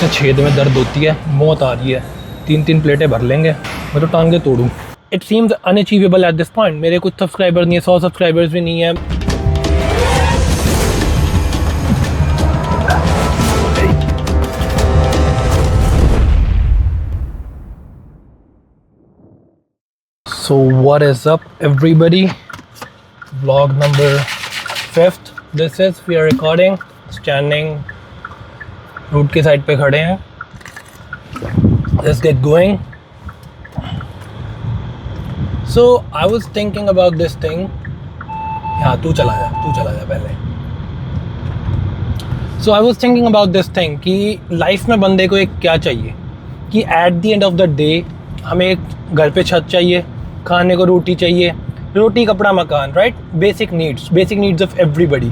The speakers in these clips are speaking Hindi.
से छेद में दर्द होती है, मौत आ रही है, 3-3 प्लेटें भर लेंगे, मैं तो टांगे तोड़ूँ। It seems unachievable at this point. मेरे कुछ सब्सक्राइबर नहीं है, 100 सब्सक्राइबर्स भी नहीं है। So what is up everybody? Vlog number 5th. This is we are recording standing road के साइड पे खड़े हैं। Let's get going. So I was thinking about this thing. हाँ तू चला जा पहले। So I was thinking about this thing कि लाइफ में बंदे को एक क्या चाहिए कि at the end of the day हमें एक घर पे छत चाहिए, खाने को रोटी चाहिए, रोटी कपड़ा मकान, right? Basic needs of everybody.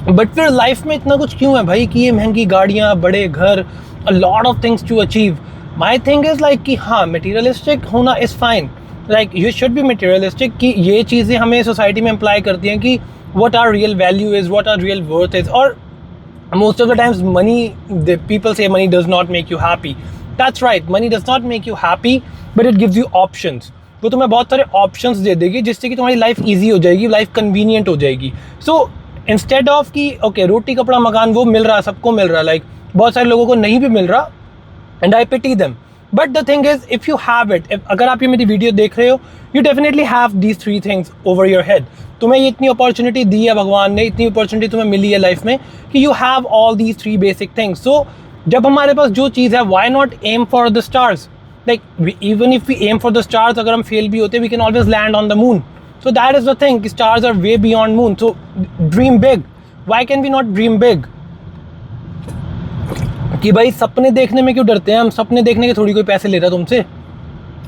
But फिर लाइफ में इतना कुछ क्यों है भाई कि ये महंगी गाड़ियाँ, बड़े घर, a lot of things to achieve. My thing is like कि हाँ मटीरियलिस्टिक होना is fine, like you should be materialistic कि ये चीज़ें हमें सोसाइटी में इम्प्लाई करती हैं कि what are real value is, what are real worth is. और most of the times money, people से money does not make you happy. That's right, money does not make you happy but it gives you options. वो तुम्हें बहुत सारे ऑप्शंस दे देगी जिससे कि तुम्हारी लाइफ ईजी हो जाएगी, लाइफ कन्वीनियंट हो जाएगी। सो इंस्टेड ऑफ कि ओके रोटी कपड़ा मकान वो मिल रहा, सबको मिल रहा, लाइक बहुत सारे लोगों को नहीं भी मिल रहा, and I pity them. But the thing is if you have it, अगर आप ये मेरी वीडियो देख रहे हो, you definitely have these 3 things over your head. तुम्हें ये इतनी अपॉर्चुनिटी दी है भगवान ने, इतनी अपॉर्चुनिटी तुम्हें मिली है लाइफ में कि you have all these 3 basic things. So जब हमारे पास जो चीज़ है, why not aim for the stars? Like even if we aim for the stars, अगर हम फेल भी होते, we can always land on the moon. So that is the thing, stars are way beyond moon. So dream big. Why can we not dream big? कि भाई सपने देखने में क्यों डरते हैं हम? सपने देखने के थोड़ी कोई पैसे ले रहा तुमसे।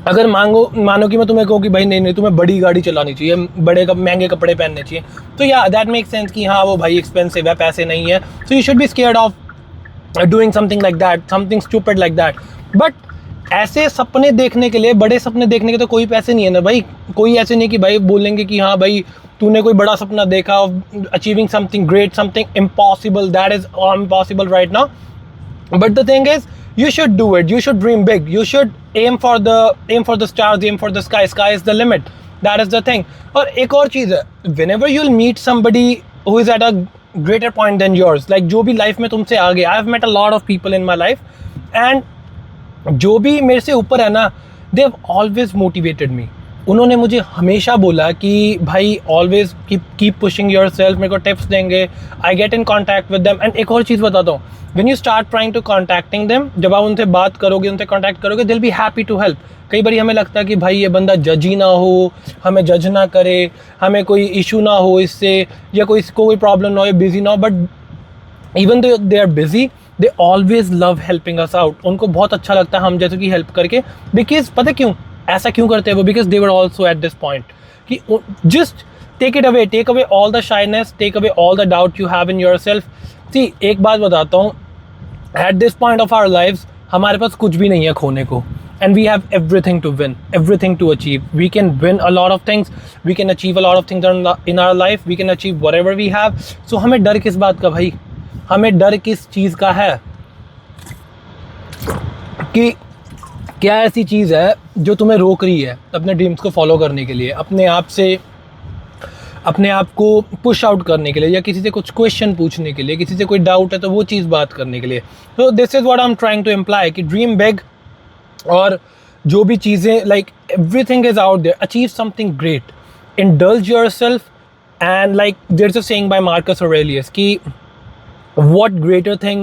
अगर मानो कि मैं तुम्हें कहूँ कि भाई नहीं तुम्हें बड़ी गाड़ी चलानी चाहिए, महंगे कपड़े पहनने चाहिए, तो या दैट मेक सेंस कि हाँ वो भाई एक्सपेंसिव है, पैसे नहीं है, so you should be scared of doing something like that, something stupid like that. But ऐसे सपने देखने के लिए, बड़े सपने देखने के तो कोई पैसे नहीं है ना भाई। कोई ऐसे नहीं कि भाई बोलेंगे कि हाँ भाई तूने कोई बड़ा सपना देखा, achieving something great, something impossible, that is impossible right now. But the thing is you should do it, you should dream big, you should aim for the stars, aim for the sky is the limit, that is the thing. और एक और चीज़ है, whenever you'll meet somebody who is at a greater point than yours, like जो भी लाइफ में तुमसे आगे, I have met a lot of people in my life, and जो भी मेरे से ऊपर है ना, they have always motivated me. उन्होंने मुझे हमेशा बोला कि भाई always keep pushing yourself, मेरे को टिप्स देंगे, I get in contact with them. And एक और चीज़ बताता हूँ, when you start trying to contacting them, जब आप उनसे बात करोगे, उनसे कॉन्टैक्ट करोगे, they will be happy to help. कई बार हमें लगता है कि भाई ये बंदा जज ही ना हो, हमें जज ना करे, हमें कोई इशू ना हो इससे, या कोई प्रॉब्लम ना हो, बिजी ना हो, but even though they are busy, they always love helping us out. उनको बहुत अच्छा लगता है हम जैसे कि हेल्प करके, बिकॉज पता क्यों ऐसा क्यों करते हैं वो? Because they were also at this point कि just take away all the shyness, take away all the doubt you have in yourself. See एक बात बताता हूँ, at this point of our life हमारे पास कुछ भी नहीं है खोने को, and we have everything to win, everything to achieve. We can win a lot of things, we can achieve a lot of things in our life, we can achieve whatever we have. So हमें डर किस बात का भाई? हमें डर किस चीज़ का है? कि क्या ऐसी चीज़ है जो तुम्हें रोक रही है अपने ड्रीम्स को फॉलो करने के लिए, अपने आप को पुश आउट करने के लिए, या किसी से कुछ क्वेश्चन पूछने के लिए, किसी से कोई डाउट है तो वो चीज़ बात करने के लिए। तो this is what I am trying to imply कि ड्रीम बिग, और जो भी चीज़ें like everything is out there, achieve something great, indulge yourself, and like there is a saying by Marcus Aurelius कि what greater thing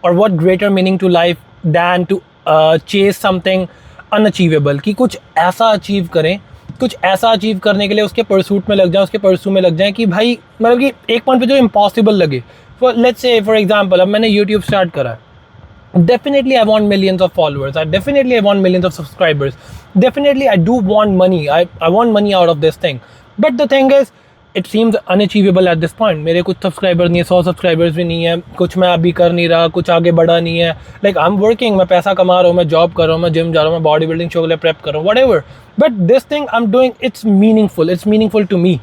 or what greater meaning to life than to chase something unachievable, कि कुछ ऐसा अचीव करें, कुछ ऐसा अचीव करने के लिए उसके परसूट में लग जाएं, उसके परसू में लग जाएं कि भाई मतलब कि एक पॉइंट पे जो इम्पॉसिबल लगे। For let's say for example, अब मैंने यूट्यूब स्टार्ट करा है, definitely I want millions of followers, I want millions of subscribers, definitely I do want money, I want money out of this thing, but the thing is it seems unachievable at this point. मेरे कुछ सब्सक्राइबर नहीं है, 100 सब्सक्राइबर्स भी नहीं है, कुछ मैं अभी कर नहीं रहा, कुछ आगे बढ़ा नहीं है। लाइक आई एम वर्किंग, मैं पैसा कमा रहा हूँ, मैं जॉब कर रहा हूँ, मैं जिम जा रहा हूँ, मैं बॉडी बिल्डिंग शो के लिए प्रेप कर रहा हूँ, whatever, but this thing I am doing, it's meaningful to me.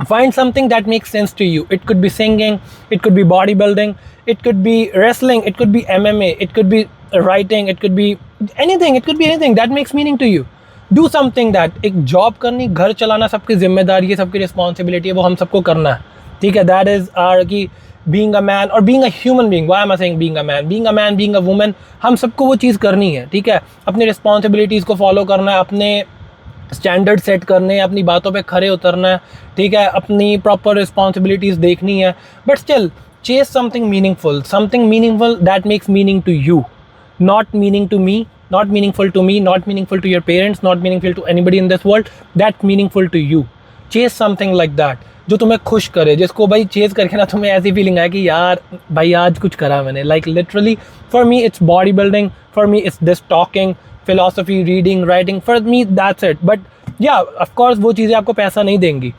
Find something that makes sense to you. It could be singing, it could be bodybuilding, it could be wrestling, it could be MMA, it could be writing, it could be anything, it could be anything that makes meaning to you. Do something that, एक जॉब करनी, घर चलाना सबकी जिम्मेदारी है, सबकी रिस्पॉन्सिबिलिटी है, वो हम सबको करना है, ठीक है. दैट इज़ आर की बीइंग अ मैन और being a human being. Why am I saying being a man, being a woman, हम सबको वो चीज़ करनी है, ठीक है. अपनी रिस्पॉन्सिबिलिटीज़ को फॉलो करना है, अपने स्टैंडर्ड सेट करने हैं, अपनी बातों पे खरे उतरना है, ठीक है, अपनी प्रॉपर रिस्पॉन्सिबिलिटीज़ देखनी है. But still chase something meaningful that makes meaning to you, not meaning to me, not meaningful to me, not meaningful to your parents, not meaningful to anybody in this world, that's meaningful to you. Chase something like that जो तुम्हें खुश करे, जिसको भाई चेस करके ना तुम्हें ऐसी फीलिंग आए कि यार भाई आज कुछ करा मैंने. Like literally for me its body building, for me it's this talking, philosophy, reading, writing, for me that's it. But या ऑफ कोर्स वो चीज़ें आपको पैसा नहीं देंगी,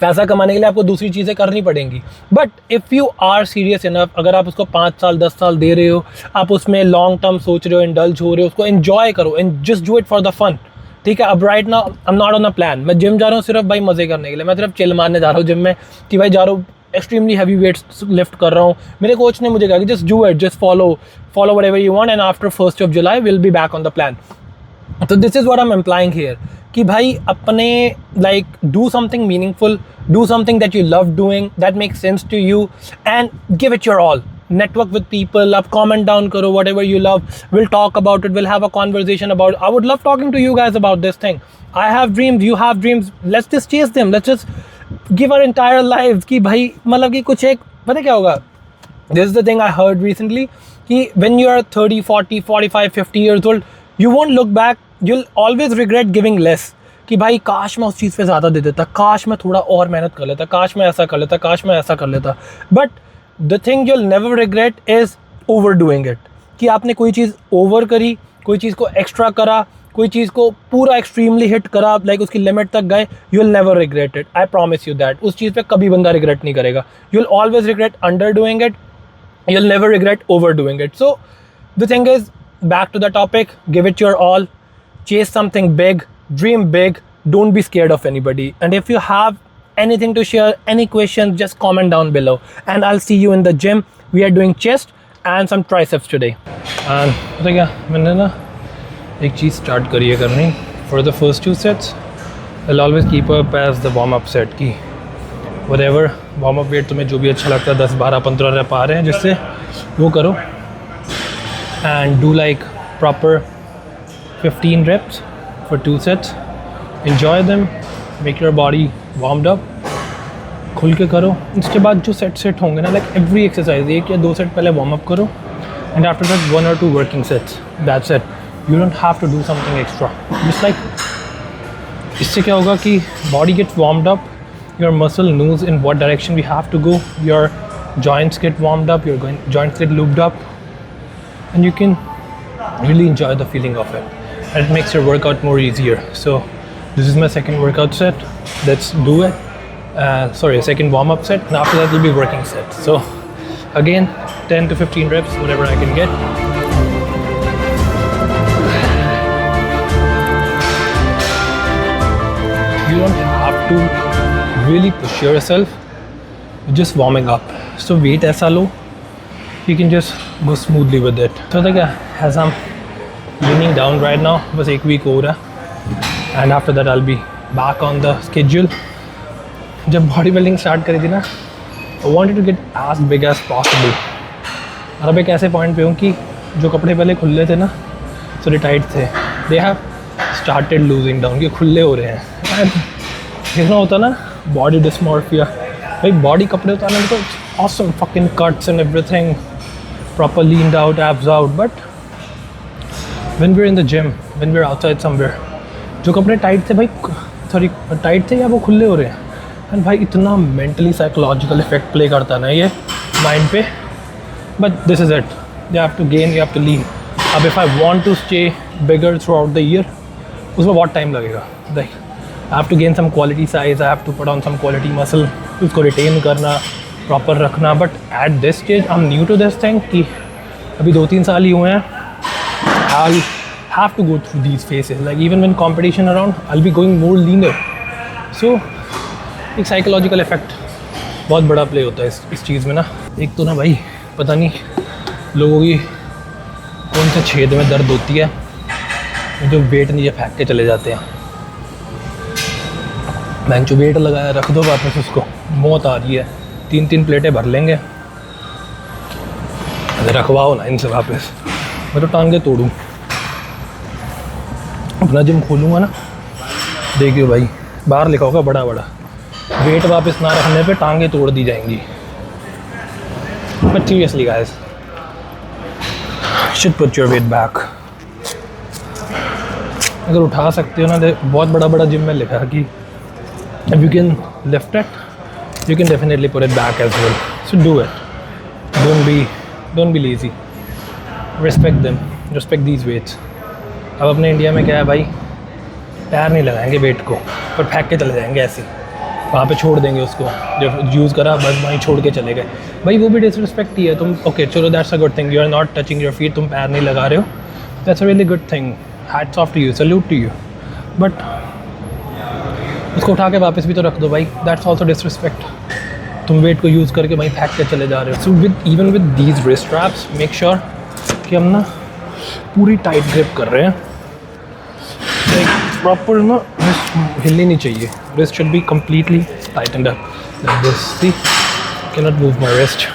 पैसा कमाने के लिए आपको दूसरी चीज़ें करनी पड़ेंगी. But if you are serious enough, अगर आप उसको 5 साल 10 साल दे रहे हो, आप उसमें लॉन्ग टर्म सोच रहे हो, इंडल्ज हो रहे हो, उसको एन्जॉय करो and just do it for the fun, ठीक है. अब right now I am not on a plan, मैं जिम जा रहा हूँ सिर्फ भाई मज़े करने के लिए, मैं सिर्फ चिल मारने जा रहा हूँ जिम में कि भाई जा रहा हूँ एक्सट्रीमली हैवी वेट्स लिफ्ट कर रहा हूँ. मेरे कोच ने मुझे कहा कि just do it, just follow whatever you want and after 1st of July will be back on the plan. तो this is what I am implying here कि भाई अपने like do something meaningful, do something that you love doing, that makes sense to you and give it your all. Network with people, आप comment down करो whatever you love, we'll talk about it, we'll have a conversation about it. I would love talking to you guys about this thing. I have dreams, you have dreams, let's just chase them, let's just give our entire lives कि भाई मतलब कि कुछ एक पता क्या होगा. This is the thing I heard recently कि when you are 30, 40, 45, 50 years old, you won't look back, you'll always regret giving less. कि भाई काश मैं उस चीज़ पे ज़्यादा दे देता, काश मैं थोड़ा और मेहनत कर लेता, काश मैं ऐसा कर लेता, काश मैं ऐसा कर लेता. But the thing you'll never regret is overdoing it. कि आपने कोई चीज़ ओवर करी, कोई चीज़ को एक्स्ट्रा करा, कोई चीज़ को पूरा एक्सट्रीमली हिट करा, लाइक उसकी लिमिट तक गए, you'll never regret it. I promise you that. उस चीज़ पे कभी बंदा रिग्रेट नहीं करेगा. You'll always regret underdoing it, you'll never regret overdoing it. So the thing is, back to the topic, give it your all, chase something big, dream big, don't be scared of anybody. And if you have anything to share, any questions, just comment down below and I'll see you in the gym. We are doing chest and some triceps today. And पता क्या मैंने ना एक चीज़ स्टार्ट करी है करनी. For the first 2 sets I'll always keep up as the warm up set की whatever warm up weight तुम्हें जो भी अच्छा लगता है 10, 12, 15 रेप आ रहे हैं जिससे वो करो and do like proper 15 reps for 2 sets. Enjoy them, make your body warmed up, खुल के करो. इसके बाद जो सेट होंगे ना, लाइक एवरी एक्सरसाइज 1 या 2 सेट पहले वार्म अप करो and after that 1 or 2 working sets, that's it. You don't have to do something extra. Just like इससे क्या होगा कि body gets warmed up, your muscle knows in what direction we have to go, your joints get warmed up, your joints get looped up and you can really enjoy the feeling of it and it makes your workout more easier. So this is my second workout set. Let's do it. Second warm up set, and after that will be working set. So again 10 to 15 reps, whatever I can get. You don't have to really push yourself, you're just warming up. So weight aisa low, you can just go smoothly with it. So like as I'm leaning down right now, बस 1 week हो रहा and after that I'll be back on the schedule. जब बॉडी बिल्डिंग स्टार्ट करी थी ना, I wanted to get as big as possible. और अब एक ऐसे पॉइंट पे हूँ कि जो कपड़े पहले खुले थे ना, थोड़े टाइट थे, they have started losing down, कि खुले हो रहे हैं. And देखना होता ना बॉडी डिस्मॉर्फिया, भाई बॉडी कपड़े उतारने में तो awesome fucking cuts and everything, proper leaned out, abs out, but when we're in the gym, when we're outside somewhere, जो कपड़े टाइट थे भाई, सॉरी टाइट थे या वो खुले हो रहे हैं, एंड भाई इतना मेंटली साइकोलॉजिकल इफेक्ट प्ले करता है ना ये माइंड पे. But this is it, you have to gain, you have to lean. अब if I want to stay bigger throughout the year, उसमें बहुत टाइम लगेगा. Like I have to gain some quality size, I have to put on some quality muscle, उसको रिटेन करना, प्रॉपर रखना. But at this stage I am new to this thing कि अभी 2-3 साल ही हुए हैं. I'll have to go through these phases. Like even when competition around, I'll be going more leaner. So एक साइकोलॉजिकल इफेक्ट बहुत बड़ा प्ले होता है इस चीज़ में ना। एक तो ना भाई पता नहीं लोगों की कौन से छेद में दर्द होती है जो वेट नीचे फेंक के चले जाते हैं। बैंक जो वेट लगाया रख दो वापस, उसको मौत आ रही है। 3-3 प्लेटें भर लेंगे, अगर रखवाओ ना इनसे वापस। मैं तो टांगे तोड़ूँ, अपना जिम खोलूँगा ना, देखियो भाई बाहर लिखा होगा बड़ा बड़ा, वेट वापस ना रखने पे टांगे तोड़ दी जाएंगी। But seriously guys, should put your weight back. अगर उठा सकते हो ना, बहुत बड़ा बड़ा जिम में लिखा है कि if you can lift it you can definitely put it back as well, so do it. Don't be lazy, respect them, respect these weights. अब अपने इंडिया में क्या है भाई, पैर नहीं लगाएंगे वेट को, पर फेंक के चले जाएंगे ऐसे, वहाँ पे छोड़ देंगे उसको, जब यूज़ करा बस वहीं छोड़ के चले गए। भाई वो भी डिसरिस्पेक्ट ही है। तुम ओके चलो, that's a good thing, you are not touching your feet, तुम पैर नहीं लगा रहे हो, that's a really good thing, hats off to you, salute to you. But उसको उठा के वापस भी तो रख दो भाई, दैट्स ऑल्सो डिसरिस्पेक्ट। तुम वेट को यूज़ करके वहीं फेंक के चले जा रहे हो। So even with these wrist straps make sure कि हम ना पूरी टाइट ग्रिप कर रहे हैं, लाइक प्रॉपर ना, रिस्ट हिलनी नहीं चाहिए, wrist should be completely tightened up like this. See, can not move my wrist.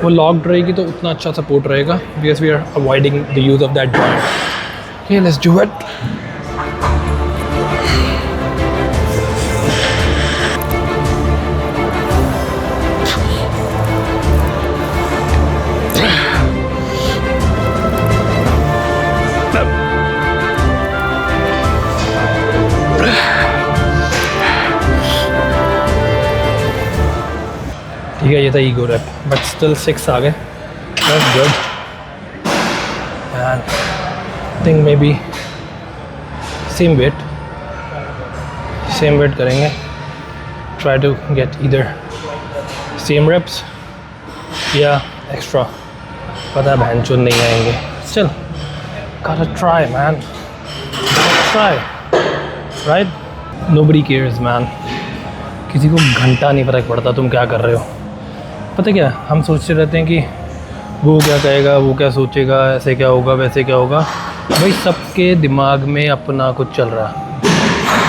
वो लॉक्ड रहेगी तो उतना अच्छा सपोर्ट रहेगा, because we are avoiding the use of that joint. Okay, let's do it. ठीक है, ये था ईगो रैप, बट स्टिल 6 आ गए, that's good. And think maybe same weight करेंगे, try to get either same wraps या एक्स्ट्रा। पता है भैंचोद नहीं आएंगे, still gotta try man, try right, nobody cares man। किसी को घंटा नहीं फ़र्क पड़ता तुम क्या कर रहे हो। पता क्या, हम सोचते रहते हैं कि वो क्या कहेगा, वो क्या सोचेगा, ऐसे क्या होगा, वैसे क्या होगा। भाई सबके दिमाग में अपना कुछ चल रहा है,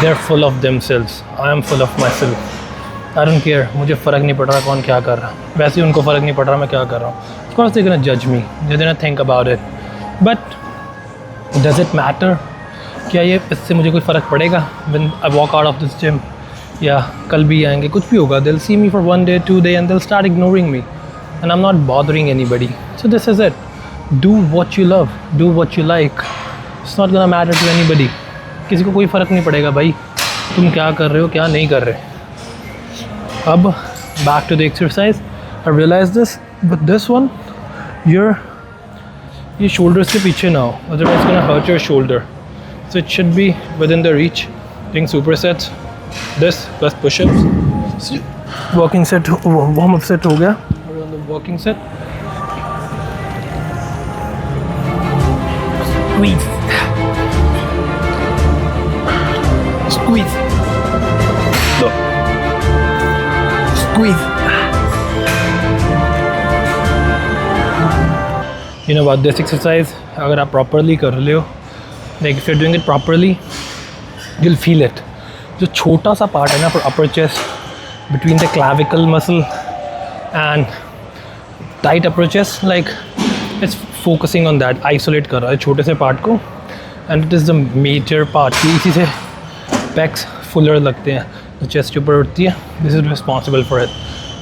they are full of themselves, I am full of myself. I don't care, मुझे फ़र्क नहीं पड़ रहा कौन क्या कर रहा, वैसे ही उनको फ़र्क नहीं पड़ रहा मैं क्या कर रहा हूँ। ऑफ कोर्स दे गोना जज me, they gonna think about it, but does it matter? क्या ये इससे मुझे कोई फ़र्क पड़ेगा when I walk out of this gym? या कल भी आएंगे, कुछ भी होगा, they'll see me for 1 day 2 day and they'll start ignoring me and I'm not bothering anybody. So this is it, do what you love, do what you like, it's not gonna matter to anybody। किसी को कोई फ़र्क नहीं पड़ेगा भाई तुम क्या कर रहे हो क्या नहीं कर रहे। अब back to the exercise, I realized this with this one, ये shoulders के पीछे ना हो, otherwise it's gonna hurt your shoulder, so it should be within the reach। doing supersets, this plus push-ups, walking set, warm up set हो गया, और on the walking set squeeze, squeeze, no, squeeze। You know about this exercise, अगर आप properly कर रहे हो, like if you're doing it properly, you'll feel it। जो छोटा सा पार्ट है ना for upper chest between the clavicle muscle and tight upper chest, like it's focusing on that, isolate कर रहा है छोटे से पार्ट को, and it is the major part कि इसी से पैक्स फुलर लगते हैं, जो चेस्ट के ऊपर उठती है, this is responsible for it.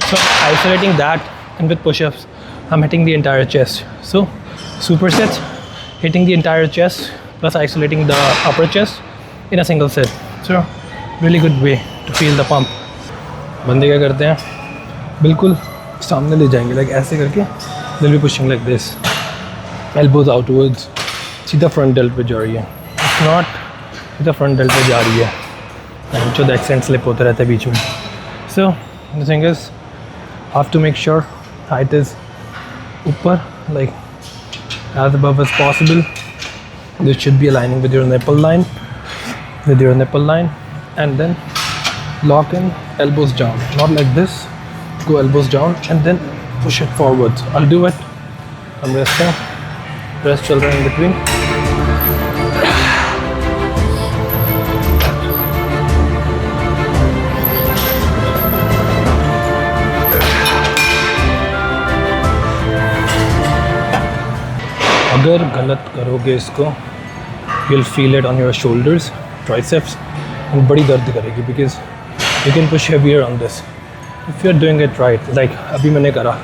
So isolating that and with pushups I am hitting the entire chest. So super sets hitting the entire chest plus isolating the upper chest in a single set, so really good way to feel the pump। बंदे क्या करते हैं, बिल्कुल सामने ले जाएंगे, लाइक ऐसे करके they'll be pushing like this, elbows outwards, सीधा फ्रंट डेल्ट पे जा रही है, it's not सीधा फ्रंट डेल्ट पे जा रही है, जो एक्सेंट स्लिप होते रहते हैं बीच में। so the thing is have to make sure height is ऊपर, like as above as possible, this should be aligning with your nipple line, and then lock in elbows down, not like this. Go elbows down and then push it forwards. I'll do it. I'm resting. Rest चल रहा है in between. अगर गलत करोगे इसको, you'll feel it on your shoulders, triceps, and बड़ी दर्द करेगी because you can push heavier on this. If you're doing it right, like अभी मैंने करा,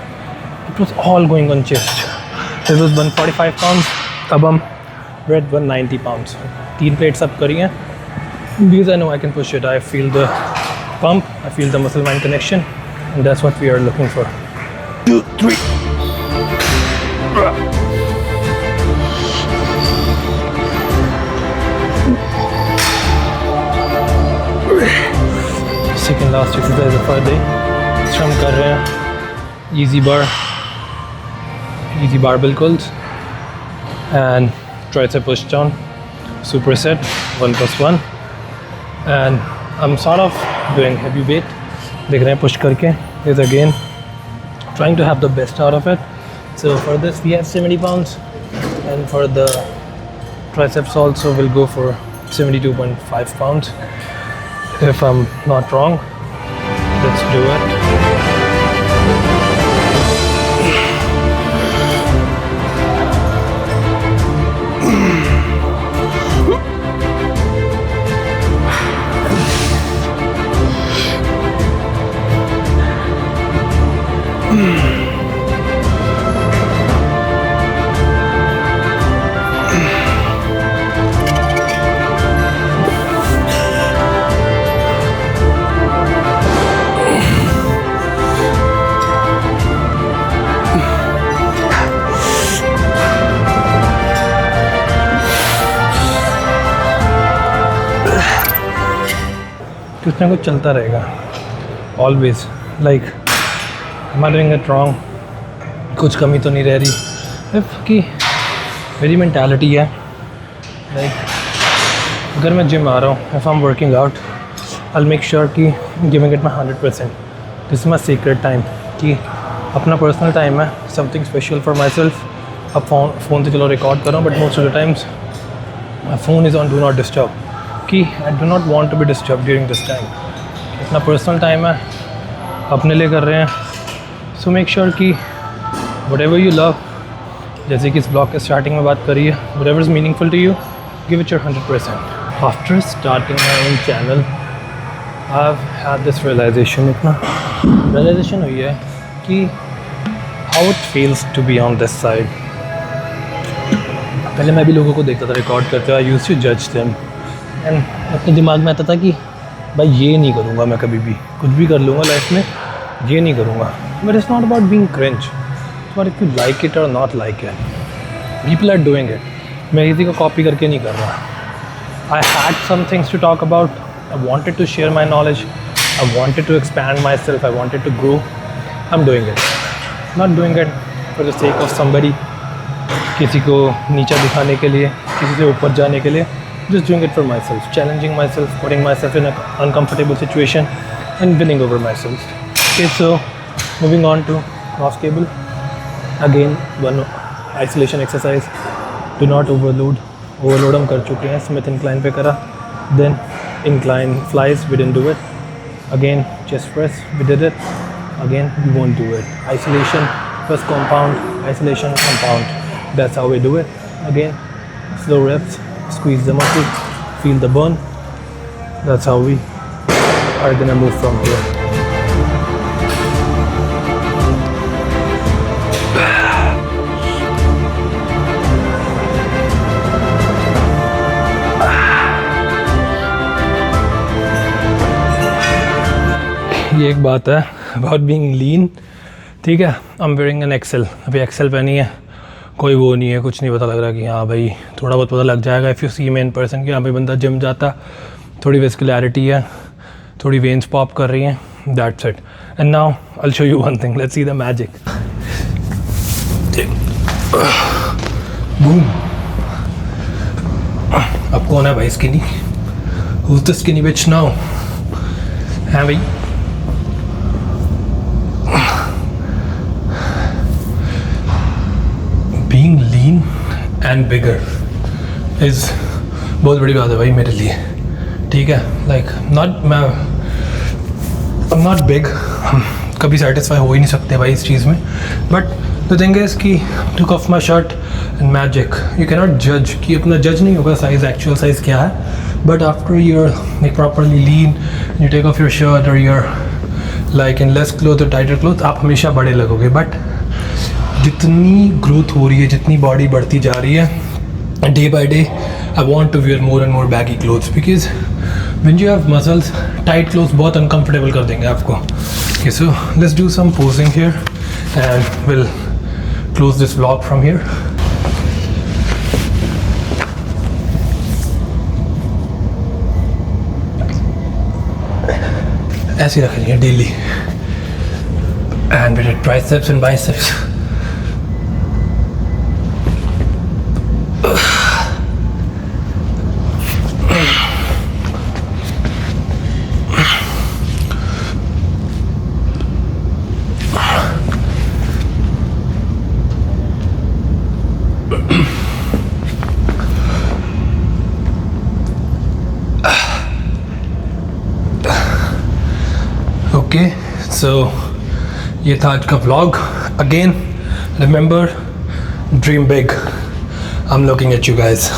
it was all going on chest. This was 145 pounds. अब हम we're at 190 pounds. 3 plates up करी हैं. Because I know I can push it. I feel the pump. I feel the muscle-mind connection, and that's what we are looking for. 2, 3. Second last exercise of our day. हम कर रहे हैं easy barbell curls and tricep push down, superset 1+1, and I'm sort of doing heavy weight. देख रहे हैं push करके. Is again trying to have the best out of it. So for this we have 70 pounds, and for the triceps also we'll go for 72.5 pounds. If I'm not wrong, let's do it. कुछ ना कुछ चलता रहेगा always. Like am I doing it wrong? कुछ कमी तो नहीं रह रही. इफ कि मेरी मैंटेलिटी है लाइक अगर मैं जिम आ रहा हूँ, if I am working out, I make sure कि giving it my 100%. This is my secret time कि अपना पर्सनल टाइम है, something special for myself. अब फ़ोन से चलो रिकॉर्ड कर रहा हूँ, but most of the times my phone is on do not disturb, कि I do not want to be disturb during this time. अपना पर्सनल टाइम है, अपने लिए कर रहे हैं. सो मेक श्योर कि व्हाटएवर यू लव, जैसे कि इस ब्लॉग के स्टार्टिंग में बात करी है, whatever is meaningful to you, give it your 100%. After starting my own channel I have had this realisation. इतना रियलाइजेशन हुई है कि how it feels to be on this side. पहले मैं भी लोगों को देखता था रिकॉर्ड करते हुए, आई यूज्ड टू जज देम, एंड अपने दिमाग में आता था कि भाई ये नहीं करूँगा मैं कभी भी, कुछ भी कर लूँगा लाइफ में, ये नहीं करूँगा. But it's not about being cringe, but if you like it और not like it, people are doing it. मैं किसी को कॉपी करके नहीं कर रहा. I had some things to talk about. I wanted to share my knowledge, I wanted to expand myself, I wanted to grow. I am doing it, not doing it for the sake of somebody, किसी को नीचा दिखाने के लिए, किसी से ऊपर जाने के लिए. Just doing it for myself, challenging myself, putting myself in an uncomfortable situation and winning over myself. Okay, so moving on to cross cable. Again, one isolation exercise. Do not overload. Overload हम कर चुके हैं. Smith incline पे करा. Then incline flies, we didn't do it. Again, chest press, we did it. Again, we won't do it. Isolation, first compound, isolation, compound. That's how we do it. Again, slow reps. Squeeze the muscle, feel the burn. That's how we are gonna move from here. ये एक बात है about being lean. ठीक है, I'm wearing an XL. अभी XL पहनी है, कोई वो नहीं है, कुछ नहीं पता लग रहा कि हाँ भाई थोड़ा बहुत पता लग जाएगा if you see me in person कि हाँ भाई बंदा जिम जाता, थोड़ी वेस्कुलैरिटी है, थोड़ी वेन्स पॉप कर रही हैं. That's it. And now I will show you one thing. Let's see the magic. Boom. अब कौन है भाई skinny? Who is the skinny bitch now? हाँ भाई एंड बिगर इज़ बहुत बड़ी बात है भाई मेरे लिए, ठीक है। लाइक मैं आई एम नॉट बिग, हम कभी सेटिस्फाई हो ही नहीं सकते भाई इस चीज़ में, बट द थिंग इज़ कि took of my shirt and magic, you can not जज, कि अपना जज नहीं होगा साइज़, एक्चुअल साइज़ क्या है, but after your like properly lean, you take off your shirt और your like in less cloth और टाइटर क्लोथ, आप हमेशा बड़े लगोगे। बट जितनी ग्रोथ हो रही है, जितनी बॉडी बढ़ती जा रही है day by day, I want to wear more and more baggy clothes, because when you have muscles, tight clothes बहुत अनकम्फर्टेबल कर देंगे आपको। Okay, so let's do some posing here and we'll close this vlog from here. ऐसे रखनी है daily, and with the triceps and biceps. Okay, so ये था आज का vlog. Again, remember, dream big. I'm looking at you guys.